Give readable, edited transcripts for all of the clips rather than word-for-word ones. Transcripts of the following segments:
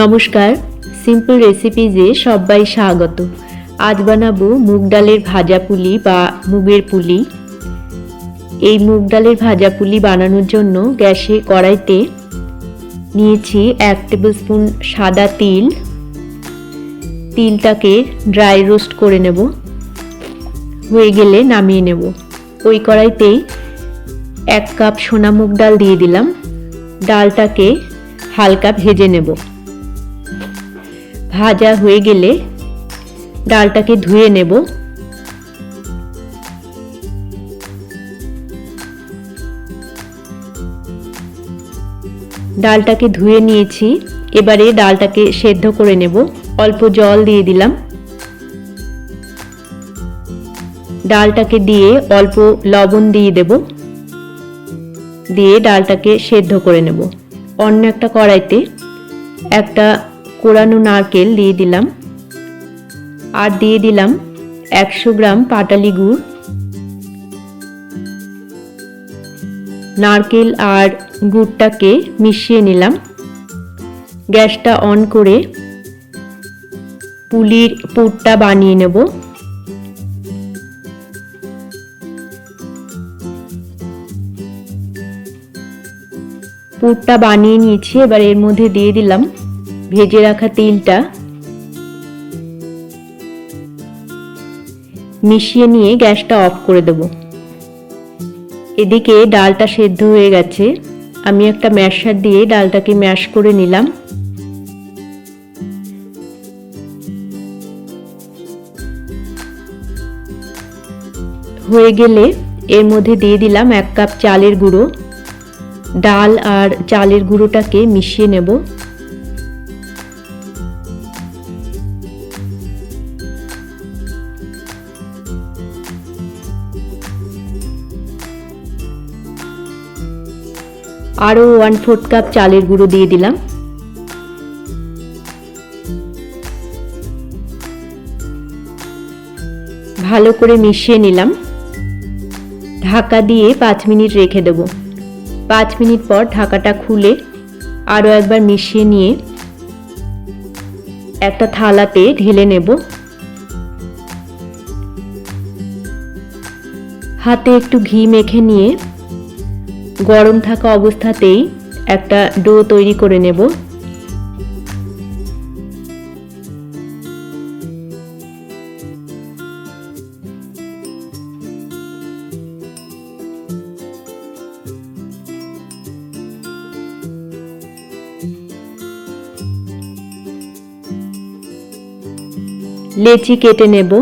নমস্কার, সিম্পল রেসিপিজে সবাই স্বাগত। আজ বানাবো মুগ ডালের ভাজা পুলি বা মুগের পুলি। এই মুগ ডালের ভাজা পুলি বানানোর জন্য গ্যাসে কড়াইতে নিয়েছি 1 টেবিল স্পুন সাদা তিল। তিলটাকে ড্রাই রোস্ট করে নেব, হয়ে গেলে নামিয়ে নেব। ওই কড়াইতেই 1 কাপ সোনা মুগ ডাল দিয়ে দিলাম। ডালটাকে হালকা ভেজে নেব। ভাজা হয়ে গেলে ডালটাকে ধুয়ে নেব। ডালটাকে ধুয়ে নিয়েছি, এবারে ডালটাকে সেদ্ধ করে নেব। অল্প জল দিয়ে দিলাম। ডালটাকে দিয়ে অল্প লবণ দিয়ে দেব, দিয়ে ডালটাকে সেদ্ধ করে নেব। অন্য একটা কড়াইতে একটা কোরানো নারকেল দিয়ে দিলাম, আর দিয়ে দিলাম 100 গ্রাম পাটালি গুড়। নারকেল আর গুড়টাকে মিশিয়ে নিলাম। গ্যাসটা অন করে পুলির পুরটা বানিয়ে নেব। পুরটা বানিয়ে নিয়েছি, এবার এর মধ্যে দিয়ে দিলাম ভেজে রাখা তিলটা। মিশিয়ে নিয়ে গ্যাসটা অফ করে দেব। এদিকে ডালটা সেদ্ধ হয়ে গেছে, আমি একটা ম্যাশার দিয়ে ডালটাকে ম্যাশ করে নিলাম। হয়ে গেলে এর মধ্যে দিয়ে দিলাম 1 কাপ চালের গুঁড়ো। ডাল আর চালের গুঁড়োটাকে মিশিয়ে নেব। আরও 1/4 কাপ চালের গুঁড়ো দিয়ে দিলাম। ভালো করে মিশিয়ে নিলাম। ঢাকা দিয়ে 5 মিনিট রেখে দেব। 5 মিনিট পর ঢাকাটা খুলে আরও একবার মিশিয়ে নিয়ে একটা থালাতে ঢেলে নেব। হাতে একটু ঘি মেখে নিয়ে গরম থাকা অবস্থাতেই একটা ডো তৈরি করে নেব। লেচি কেটে নেব।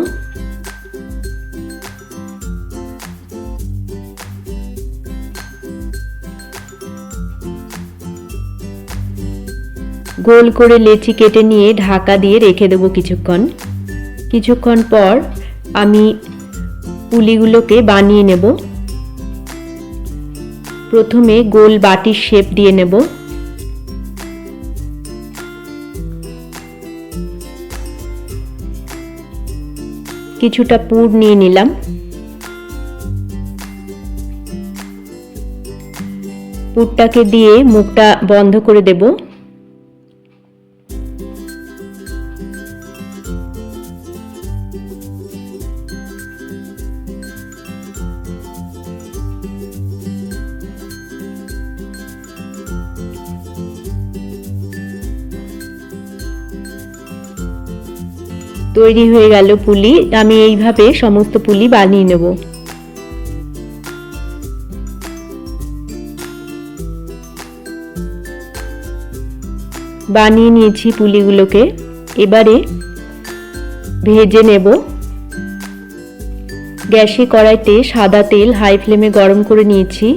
গোল করে লেচি কেটে নিয়ে ঢাকা দিয়ে রেখে দেব কিছুক্ষণ পর আমি পুলিগুলোকে বানিয়ে নেব। প্রথমে গোল বাটির শেপ দিয়ে নেব। কিছুটা পুর নিয়ে নিলাম। পুরটাকে দিয়ে মুখটা বন্ধ করে দেব। তৈরি হয়ে গেল পুলি। আমি এইভাবে সমস্ত পুলি বানিয়ে নেব। বানিয়ে নিয়েছি পুলিগুলোকে, এবারে ভেজে নেব। গ্যাসে কড়াইতে সাদা তেল হাই ফ্লেমে গরম করে নিয়েছি।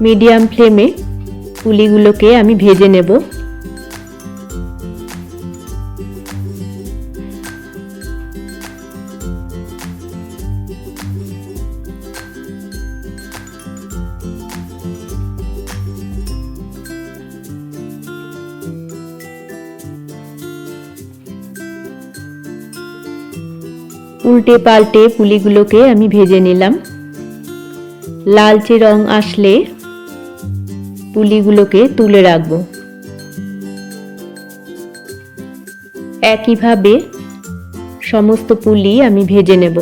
মিডিয়াম ফ্লেমে পুলিগুলোকে আমি ভেজে নেব। উল্টে পাল্টে পুলিগুলোকে আমি ভেজে নিলাম। লালচে রং আসলে পুলিগুলোকে তুলে রাখবো। একইভাবে সমস্ত পুলি আমি ভেজে নেব।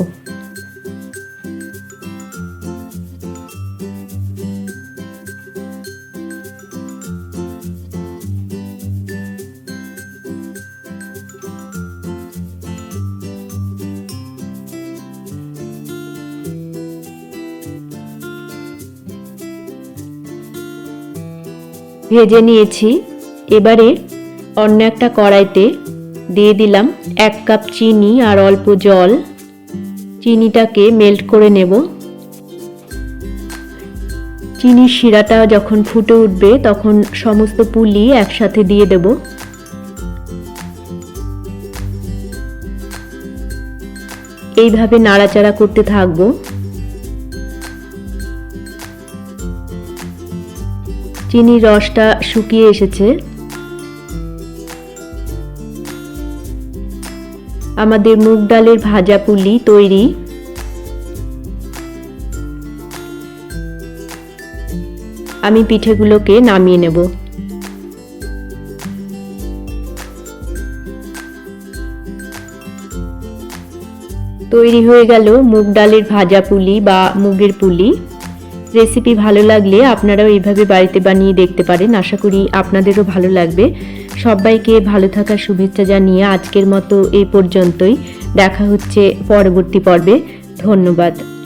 ভেজে নিয়েছি। এবারে অন্য একটা কড়াইতে দিয়ে দিলাম 1 কাপ চিনি আর অল্প জল। চিনিটাকে মেল্ট করে নেব। চিনির শিরাটা যখন ফুটে উঠবে তখন সমস্ত পুলি একসাথে দিয়ে দেব। এইভাবে নাড়াচাড়া করতে থাকবো। চিনির রসটা শুকিয়ে এসেছে। আমাদের মুগ ডালের ভাজা পুলি তৈরি। আমি পিঠেগুলোকে নামিয়ে নেব। তৈরি হয়ে গেল মুগ ডালের ভাজা পুলি বা মুগের পুলি। রেসিপি ভালো লাগলে আপনারাও এইভাবে বাড়িতে বানিয়ে দেখতে পারেন। আশা করি আপনাদেরও ভালো লাগবে। সবাইকে ভালো থাকার শুভেচ্ছা জানিয়ে আজকের মতো এই পর্যন্তই। দেখা হচ্ছে পরবর্তী পর্বে। ধন্যবাদ।